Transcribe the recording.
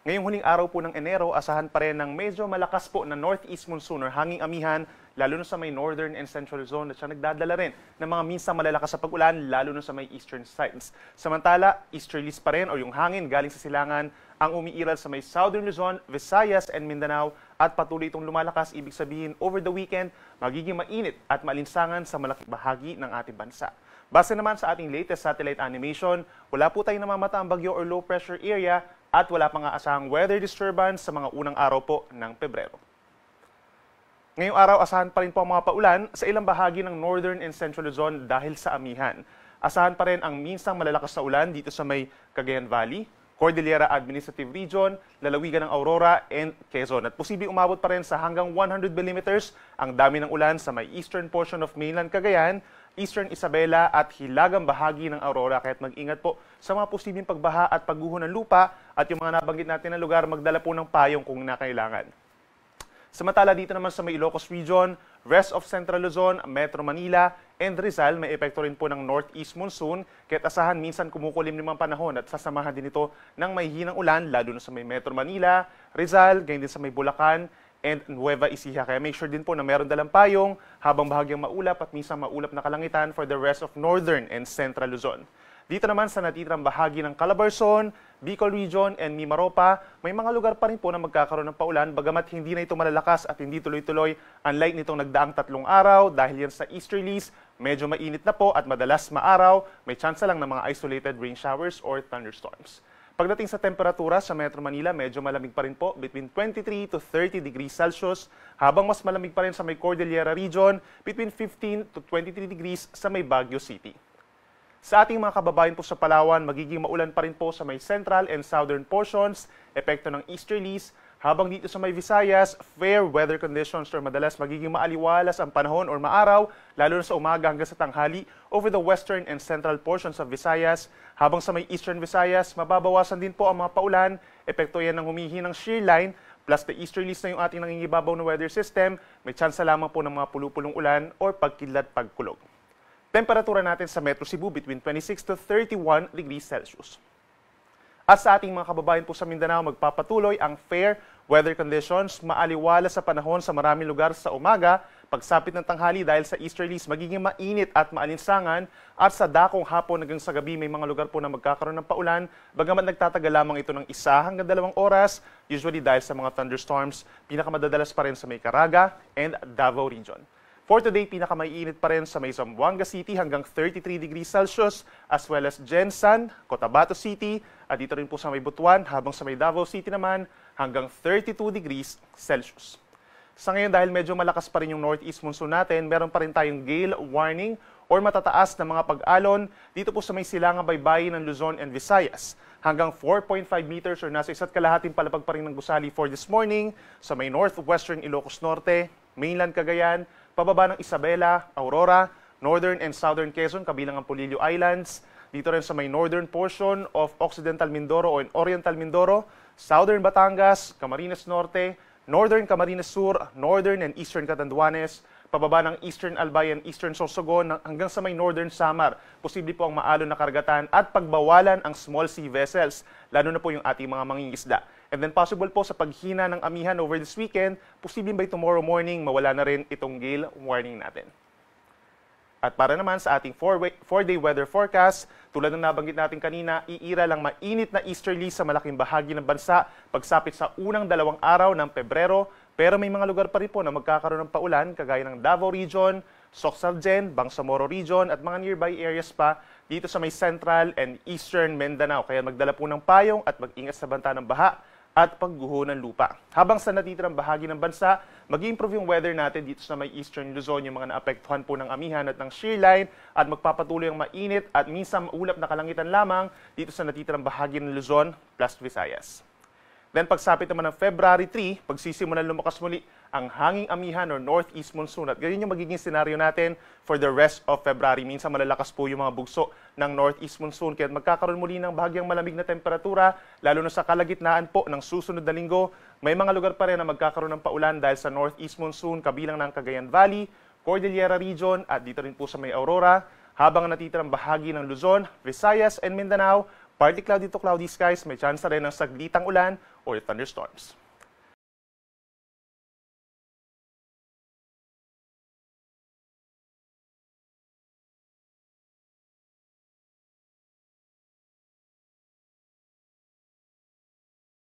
Ngayong huling araw po ng Enero, asahan pa rin ng medyo malakas po na northeast monsoon or hanging amihan, lalo na sa may northern and central zone, at siya nagdadala rin ng mga minsang malalakas sa pag-ulan, lalo na sa may eastern sides. Samantala, easterlies pa rin o yung hangin galing sa silangan ang umiiral sa may southern Luzon, Visayas and Mindanao, at patuloy itong lumalakas. Ibig sabihin, over the weekend, magiging mainit at malinsangan sa malaking bahagi ng ating bansa. Base naman sa ating latest satellite animation, wala po tayong namamataang bagyo or low pressure area at wala pang aasahang weather disturbance sa mga unang araw po ng Pebrero. Ngayong araw, asahan pa rin po ang mga paulan sa ilang bahagi ng northern and central Luzon dahil sa amihan. Asahan pa rin ang minsang malalakas na ulan dito sa may Cagayan Valley, Cordillera Administrative Region, lalawigan ng Aurora and Quezon. At posibleng umabot pa rin sa hanggang 100 millimeters ang dami ng ulan sa may eastern portion of mainland Cagayan, Eastern Isabela at hilagang bahagi ng Aurora. Kaya't mag-ingat po sa mga posibleng pagbaha at pagguho ng lupa at yung mga nabanggit natin na lugar, magdala po ng payong kung nakailangan. Samantala dito naman sa may Ilocos Region, rest of Central Luzon, Metro Manila, and Rizal, may epekto rin po ng northeast monsoon, kaya't asahan minsan kumukulim ng mga panahon at sasamahan din ito ng mahihinang ulan, lalo na sa may Metro Manila, Rizal, ganyan din sa may Bulacan, and Nueva Ecija. Kaya make sure din po na meron dalang payong habang bahagyang maulap at minsan maulap na kalangitan for the rest of northern and central Luzon. Dito naman sa natitirang bahagi ng Calabarzon, Bicol Region, and Mimaropa, may mga lugar pa rin po na magkakaroon ng paulan bagamat hindi na ito malalakas at hindi tuloy-tuloy unlike nitong nagdaang 3 araw dahil yan sa easterlies, medyo mainit na po at madalas maaraw, may tsansa lang ng mga isolated rain showers or thunderstorms. Pagdating sa temperatura sa Metro Manila, medyo malamig pa rin po, between 23 to 30 degrees Celsius, habang mas malamig pa rin sa may Cordillera Region, between 15 to 23 degrees sa may Baguio City. Sa ating mga kababayan po sa Palawan, magiging maulan pa rin po sa may central and southern portions, epekto ng easterlies, habang dito sa may Visayas, fair weather conditions or madalas magiging maaliwalas ang panahon or maaraw, lalo na sa umaga hanggang sa tanghali over the western and central portions of Visayas. Habang sa may eastern Visayas, mababawasan din po ang mga paulan, epekto yan ng humihinang shear line, plus the easterlies na yung ating nangingibabaw na weather system, may tsansa lamang po ng mga pulupulong ulan or pagkidlat-pagkulog. Temperatura natin sa Metro Cebu between 26 to 31 degrees Celsius. At sa ating mga kababayan po sa Mindanao, magpapatuloy ang fair weather conditions, maaliwalas sa panahon sa maraming lugar sa umaga, pagsapit ng tanghali dahil sa easterlies, magiging mainit at maalinsangan, at sa dakong hapon hanggang sa gabi, may mga lugar po na magkakaroon ng paulan, bagamat nagtatagal lamang ito ng 1 hanggang 2 oras, usually dahil sa mga thunderstorms, pinakamadadalas pa rin sa may Caraga and Davao Region. For today, pinakamaiinit pa rin sa may Zamboanga City hanggang 33 degrees Celsius, as well as Jensan, Cotabato City, at dito rin po sa may Butuan, habang sa may Davao City naman hanggang 32 degrees Celsius. Sa ngayon, dahil medyo malakas pa rin yung northeast monsoon natin, meron pa rin tayong gale warning or matataas na mga pag-alon dito po sa may silangang baybayin ng Luzon and Visayas. Hanggang 4.5 meters or nasa 1.5 palapag pa rin ng gusali for this morning sa may northwestern Ilocos Norte, mainland Cagayan, pababa ng Isabela, Aurora, northern and southern Quezon, kabilang ang Polillo Islands, dito rin sa may northern portion of Occidental Mindoro o Oriental Mindoro, southern Batangas, Camarines Norte, northern Camarines Sur, northern and eastern Catanduanes, pababa ng eastern Albay and eastern Sorsogon hanggang sa may northern Samar. Posible po ang maalon na karagatan at pagbawalan ang small sea vessels, lalo na po yung ating mga mangingisda. And then possible po sa paghina ng amihan over this weekend, posibleng by tomorrow morning, mawala na rin itong gale warning natin. At para naman sa ating 4-day weather forecast, tulad ng nabanggit natin kanina, iira lang mainit na easterly sa malaking bahagi ng bansa pagsapit sa unang 2 araw ng Pebrero, pero may mga lugar pa rin po na magkakaroon ng paulan kagaya ng Davao Region, Socsalgen, Bangsamoro Region at mga nearby areas pa dito sa may central and eastern Mindanao. Kaya magdala po ng payong at mag-ingat sa banta ng baha at pagguho ng lupa. Habang sa natitirang bahagi ng bansa, mag-improve yung weather natin dito sa may eastern Luzon, yung mga naapektuhan po ng amihan at ng shear line, at magpapatuloy ang mainit at minsan maulap na kalangitan lamang dito sa natitirang bahagi ng Luzon plus Visayas. Then pagsapit naman ng February 3, pagsisimulan lumakas muli ang hanging amihan or northeast monsoon. At ganyan yung magiging senaryo natin for the rest of February. Minsan malalakas po yung mga bugso ng northeast monsoon. Kaya magkakaroon muli ng bahagyang malamig na temperatura, lalo na sa kalagitnaan po ng susunod na linggo. May mga lugar pa rin na magkakaroon ng paulan dahil sa northeast monsoon, kabilang ng Cagayan Valley, Cordillera Region at dito rin po sa may Aurora. Habang ang natitirang bahagi ng Luzon, Visayas and Mindanao, Partly cloudy to cloudy skies, may chance rin ng saglitang ulan or thunderstorms.